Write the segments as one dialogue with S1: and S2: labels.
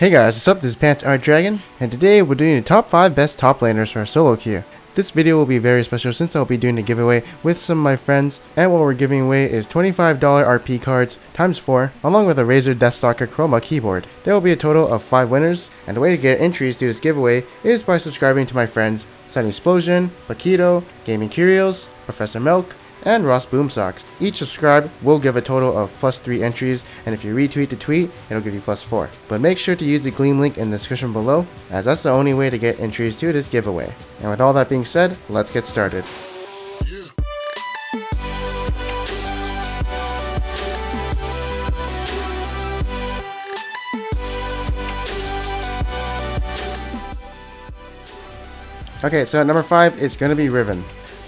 S1: Hey guys, what's up? This is Pants Art Dragon, and today we're doing the top 5 best top laners for our solo queue. This video will be very special since I'll be doing a giveaway with some of my friends, and what we're giving away is $25 RP cards times 4, along with a RAZER Deathstalker Chroma keyboard. There will be a total of 5 winners, and the way to get entries to this giveaway is by subscribing to my friends Sunny Explosion, Paquito, Gaming Curios, Professor Milk, and Ross Boomsocks. Each subscribe will give a total of +3 entries, and if you retweet the tweet, it'll give you +4. But make sure to use the Gleam link in the description below, as that's the only way to get entries to this giveaway. And with all that being said, let's get started. Okay, so at number 5 is gonna be Riven.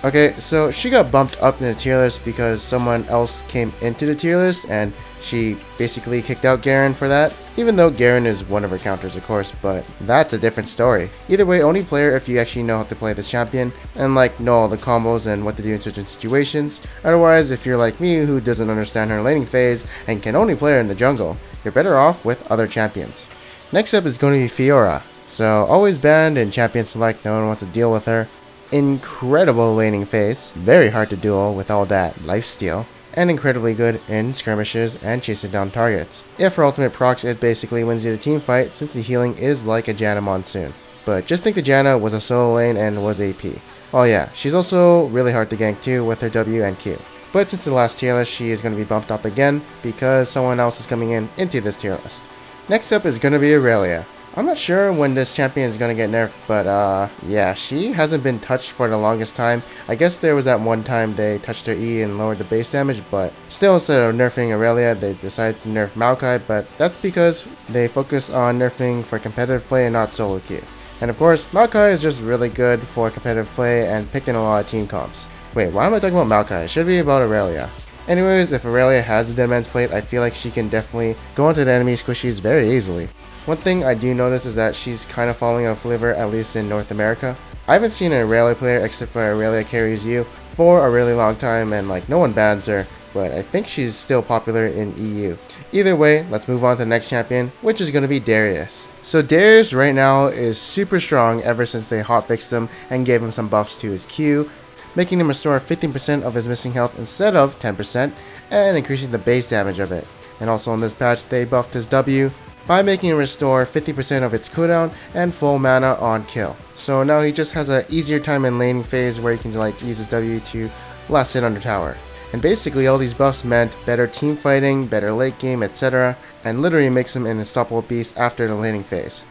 S1: Okay, so she got bumped up in the tier list because someone else came into the tier list and she basically kicked out Garen for that. Even though Garen is one of her counters, of course, but that's a different story. Either way, only play her if you actually know how to play this champion and know all the combos and what to do in certain situations. Otherwise, if you're like me who doesn't understand her laning phase and can only play her in the jungle, you're better off with other champions. Next up is going to be Fiora. So always banned in champion select, no one wants to deal with her. Incredible laning phase, very hard to duel with all that lifesteal, and incredibly good in skirmishes and chasing down targets. If her ultimate procs, it basically wins you the team fight since the healing is like a Janna Monsoon. But just think the Janna was a solo lane and was AP. Oh yeah, she's also really hard to gank too with her W and Q. But since the last tier list, she is going to be bumped up again because someone else is coming into this tier list. Next up is going to be Aurelia. I'm not sure when this champion is going to get nerfed, but yeah, she hasn't been touched for the longest time. I guess there was that one time they touched her E and lowered the base damage, but still instead of nerfing Aurelia, they decided to nerf Maokai, but that's because they focus on nerfing for competitive play and not solo queue. And of course, Maokai is just really good for competitive play and picked in a lot of team comps. Wait, why am I talking about Maokai? It should be about Aurelia. Anyways, if Aurelia has the Dead Man's Plate, I feel like she can definitely go into the enemy squishies very easily. One thing I do notice is that she's kind of falling off flavor, at least in North America. I haven't seen an Aurelia player except for Aurelia Carries You for a really long time, and no one bans her, but I think she's still popular in EU. Either way, let's move on to the next champion, which is going to be Darius. So Darius right now is super strong ever since they hotfixed him and gave him some buffs to his Q, making him restore 15% of his missing health instead of 10%, and increasing the base damage of it. And also in this patch, they buffed his W by making it restore 50% of its cooldown and full mana on kill. So now he just has an easier time in laning phase where he can use his W to last hit under tower. And basically all these buffs meant better team fighting, better late game, etc. and literally makes him an unstoppable beast after the laning phase.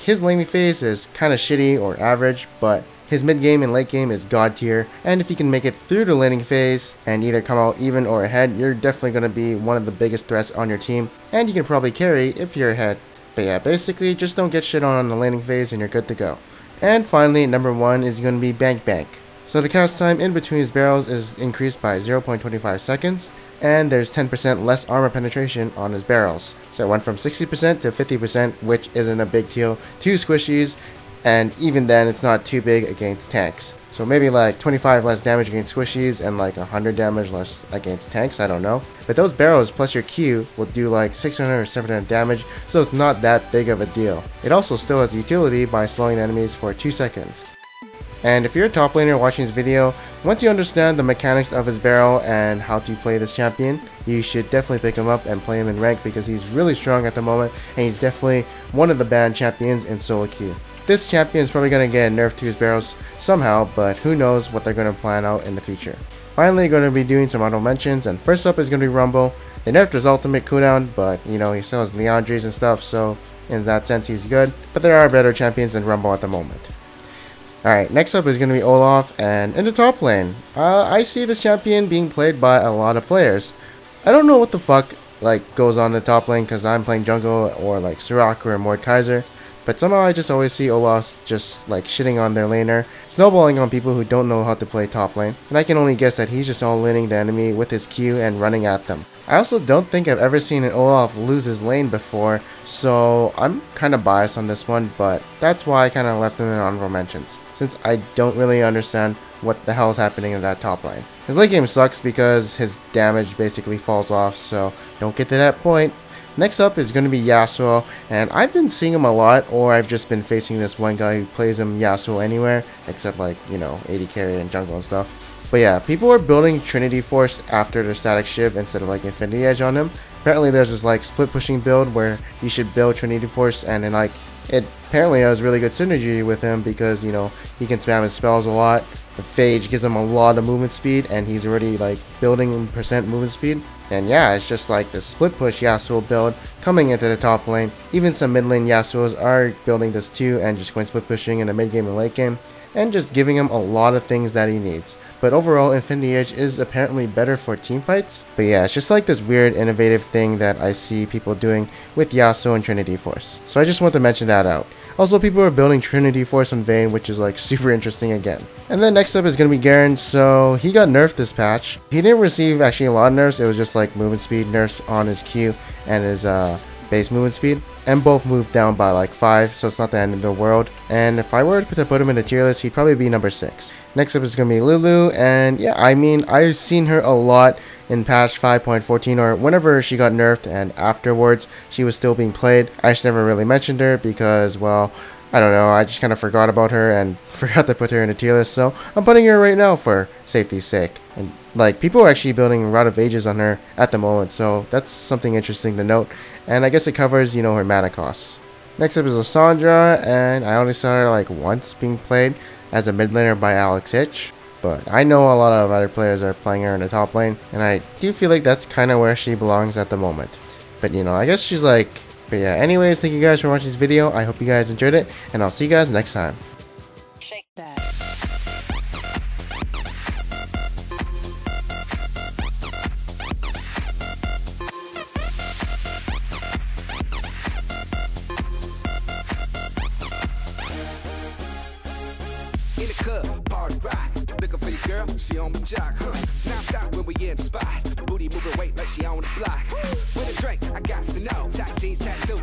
S1: His laning phase is kinda shitty or average, but his mid game and late game is god tier, and if you can make it through the laning phase and either come out even or ahead, you're definitely going to be one of the biggest threats on your team, and you can probably carry if you're ahead. But yeah, basically just don't get shit on the laning phase and you're good to go. And finally, number 1 is going to be Bank Bank. So the cast time in between his barrels is increased by 0.25 seconds, and there's 10% less armor penetration on his barrels. So it went from 60% to 50%, which isn't a big deal to squishies, and even then it's not too big against tanks. So maybe 25 less damage against squishies and 100 damage less against tanks, I don't know. But those barrels plus your Q will do 600 or 700 damage, so it's not that big of a deal. It also still has utility by slowing the enemies for 2 seconds. And if you're a top laner watching this video, once you understand the mechanics of his barrel and how to play this champion, you should definitely pick him up and play him in rank because he's really strong at the moment and he's definitely one of the banned champions in solo queue. This champion is probably going to get a nerf to his barrels somehow, but who knows what they're going to plan out in the future. Finally, going to be doing some auto mentions, and first up is going to be Rumble. They nerfed his ultimate cooldown, but he still has Leandries and stuff, so in that sense he's good, but there are better champions than Rumble at the moment. Alright, next up is going to be Olaf, and in the top lane, I see this champion being played by a lot of players. I don't know what the fuck goes on in the top lane because I'm playing jungle or Soraka or Mordekaiser, but somehow I just always see Olaf just shitting on their laner, snowballing on people who don't know how to play top lane, and I can only guess that he's just all laning the enemy with his Q and running at them. I also don't think I've ever seen an Olaf lose his lane before, so I'm kinda biased on this one, but that's why I kinda left him in honorable mentions, since I don't really understand what the hell is happening in that top lane. His late game sucks because his damage basically falls off, so don't get to that point. Next up is going to be Yasuo, and I've been seeing him a lot, or I've just been facing this one guy who plays him Yasuo anywhere, except like, you know, AD carry and jungle and stuff. But yeah, people are building Trinity Force after their Static Shiv instead of like Infinity Edge on him. Apparently there's this like split pushing build where you should build Trinity Force, and then like it apparently has really good synergy with him because, you know, he can spam his spells a lot. The Phage gives him a lot of movement speed, and he's already like building percent movement speed. And yeah, it's just like the split push Yasuo build coming into the top lane. Even some mid lane Yasuos are building this too and just going split pushing in the mid game and late game, and just giving him a lot of things that he needs. But overall, Infinity Edge is apparently better for team fights. But yeah, it's just like this weird innovative thing that I see people doing with Yasuo and Trinity Force. So I just want to mention that out. Also, people are building Trinity Force on Vayne, which is like super interesting again. And then next up is going to be Garen. So he got nerfed this patch. He didn't receive actually a lot of nerfs. It was just like movement speed nerfs on his Q and his base movement speed, and both moved down by like 5, so it's not the end of the world. And if I were to put him in a tier list, he'd probably be number 6. Next up is going to be Lulu, and yeah, I mean, I've seen her a lot in patch 5.14 or whenever she got nerfed, and afterwards she was still being played. I just never really mentioned her because, well, I don't know, I just kind of forgot about her and forgot to put her in a tier list, so I'm putting her right now for safety's sake. And like, people are actually building Riot of Ages on her at the moment, so that's something interesting to note, and I guess it covers, you know, her mana costs. Next up is Lissandra, and I only saw her like once being played as a mid laner by Alex Hitch, but I know a lot of other players are playing her in the top lane, and I do feel like that's kind of where she belongs at the moment. But you know, I guess she's like, but yeah, anyways, thank you guys for watching this video. I hope you guys enjoyed it, and I'll see you guys next time.
S2: Shake that.
S3: In the club, party rock. Looking for your girl, she on my jock. Now stop when we in the spot. Booty moving weight like she on the block. With a drink, I got to know. Top jeans, tattoo.